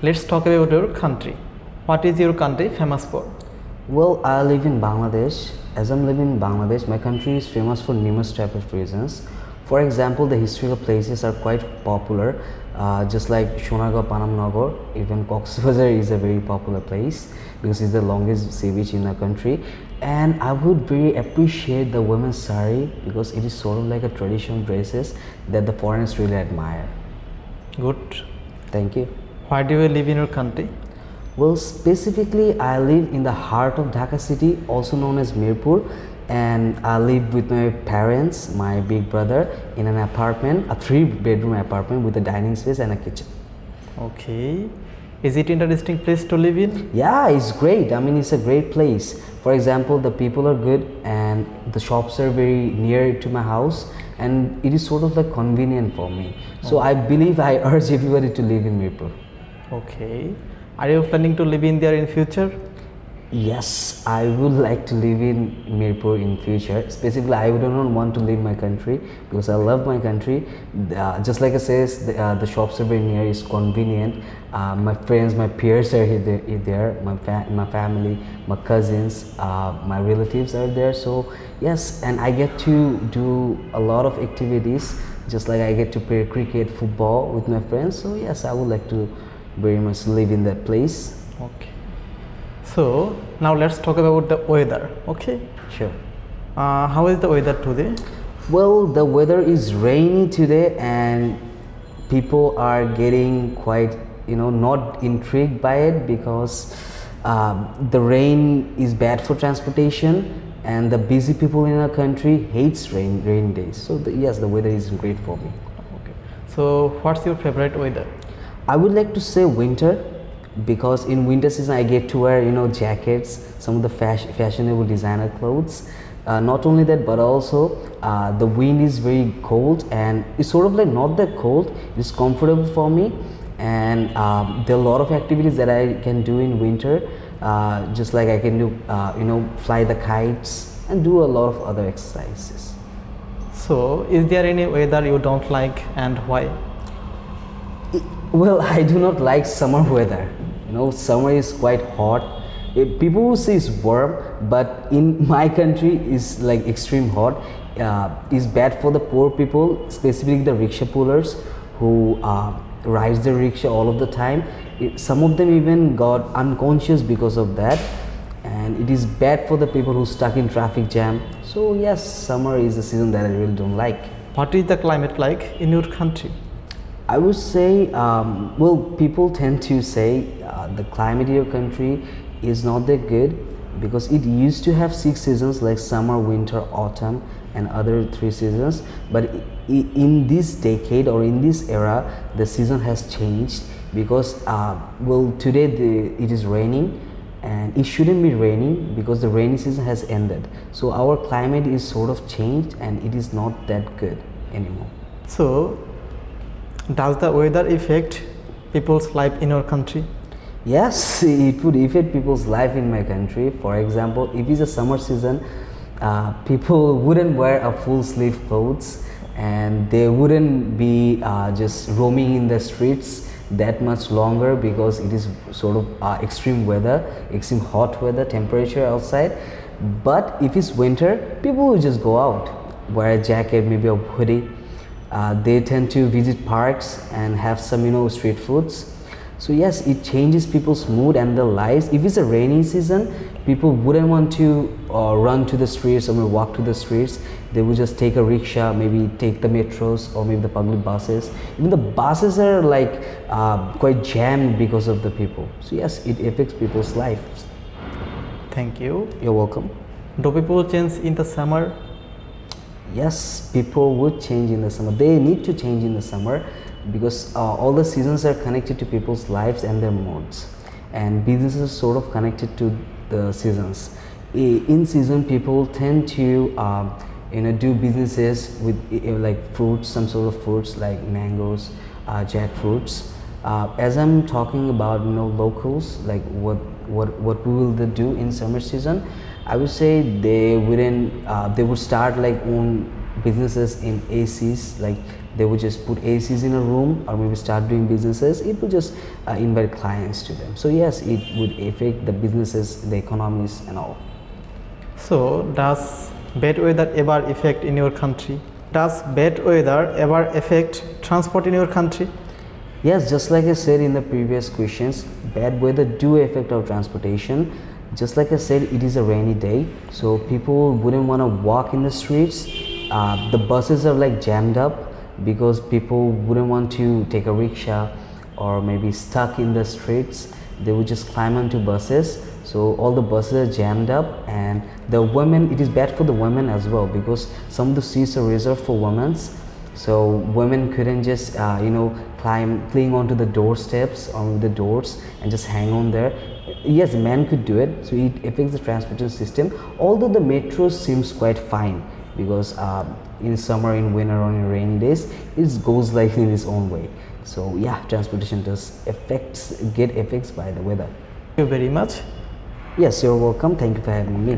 Let's talk about your country. What is your country famous for? Well, I live in Bangladesh. As I'm living in Bangladesh, my country is famous for numerous type of reasons. For example, the historical places are quite popular, just like Shonagah Panamnagar. Even 𝐂𝐸𝐴 is a very popular place because it's the longest sea beach in the country. And I would very appreciate the women's sari because it is sort of like a traditional dresses that the foreigners really admire. Good. Thank you. Why do you live in your country? Well, specifically, I live in the heart of Dhaka city, also known as Mirpur, and I live with my parents, my big brother, in an apartment, a 3-bedroom apartment with a dining space and a kitchen. Okay. Is it interesting place to live in? Yeah, it's great. I mean, it's a great place. For example, the people are good and the shops are very near to my house, and it is sort of like convenient for me. So I believe I urge everybody to live in Mirpur. Okay. Are you planning to live in there in future? Yes, I would like to live in Mirpur in future. Specifically, I would not want to leave my country because I love my country. Just like I says, the shops are very near, it's convenient. My friends, my peers are there. My family, my cousins, my relatives are there. So yes, and I get to do a lot of activities. Just like I get to play cricket, football with my friends. So yes, I would like to very much live in that place. Okay. So now let's talk about the weather. Okay. Sure. How is the weather today? Well, the weather is rainy today and people are getting quite, not intrigued by it because the rain is bad for transportation and the busy people in our country hates rain days. So yes, the weather is great for me. Okay. So what's your favorite weather? I would like to say winter because in winter season I get to wear jackets, some of the fashionable designer clothes. Not only that, but also the wind is very cold and it's sort of like not that cold, it's comfortable for me, and there are a lot of activities that I can do in winter, just like I can do fly the kites and do a lot of other exercises. So is there any weather you don't like and why? Well, I do not like summer weather. Summer is quite hot. People will say it's warm, but in my country it's like extreme hot. It's bad for the poor people, specifically the rickshaw pullers who rides the rickshaw all of the time. Some of them even got unconscious because of that, and it is bad for the people who stuck in traffic jam. So yes, summer is the season that I really don't like. What is the climate like in your country? I would say, people tend to say the climate in your country is not that good because it used to have 6 seasons like summer, winter, autumn and other 3 seasons, but in this decade or in this era the season has changed because today it is raining and it shouldn't be raining because the rainy season has ended. So our climate is sort of changed and it is not that good anymore. So does the weather affect people's life in your country? Yes, it would affect people's life in my country. For example, if it's a summer season, people wouldn't wear a full sleeve clothes and they wouldn't be just roaming in the streets that much longer because it is sort of extreme weather, extreme hot weather, temperature outside. But if it's winter, people will just go out, wear a jacket, maybe a hoodie. They tend to visit parks and have some street foods. So yes, it changes people's mood and their lives. If it's a rainy season, people wouldn't want to run to the streets or maybe walk to the streets. They would just take a rickshaw, maybe take the metros or maybe the public buses. Even the buses are like quite jammed because of the people. So yes, it affects people's lives. Thank you. You're welcome. Do people change in the summer? Yes, people would change in the summer. They need to change in the summer because all the seasons are connected to people's lives and their moods, and businesses are sort of connected to the seasons. In season, people tend to do businesses with like fruits, some sort of fruits like mangoes, jackfruits. As I'm talking about locals, like what will they do in summer season, I would say they would start like own businesses in ACs, like they would just put ACs in a room or maybe start doing businesses, it would just invite clients to them. So yes, it would affect the businesses, the economies and all. So does bad weather ever affect in your country? Does bad weather ever affect transport in your country? Yes, just like I said in the previous questions, bad weather do affect our transportation. Just like I said, it is a rainy day, so people wouldn't want to walk in the streets. The buses are like jammed up because people wouldn't want to take a rickshaw or maybe stuck in the streets. They would just climb onto buses. So all the buses are jammed up, and the women, it is bad for the women as well because some of the seats are reserved for women. So women couldn't just cling onto the doorsteps or the doors and just hang on there. Yes, men could do it, so it affects the transportation system. Although the metro seems quite fine because in summer, in winter, or in rainy days, it goes like in its own way. So yeah, transportation does get effects by the weather. Thank you very much. Yes, you're welcome. Thank you for having me.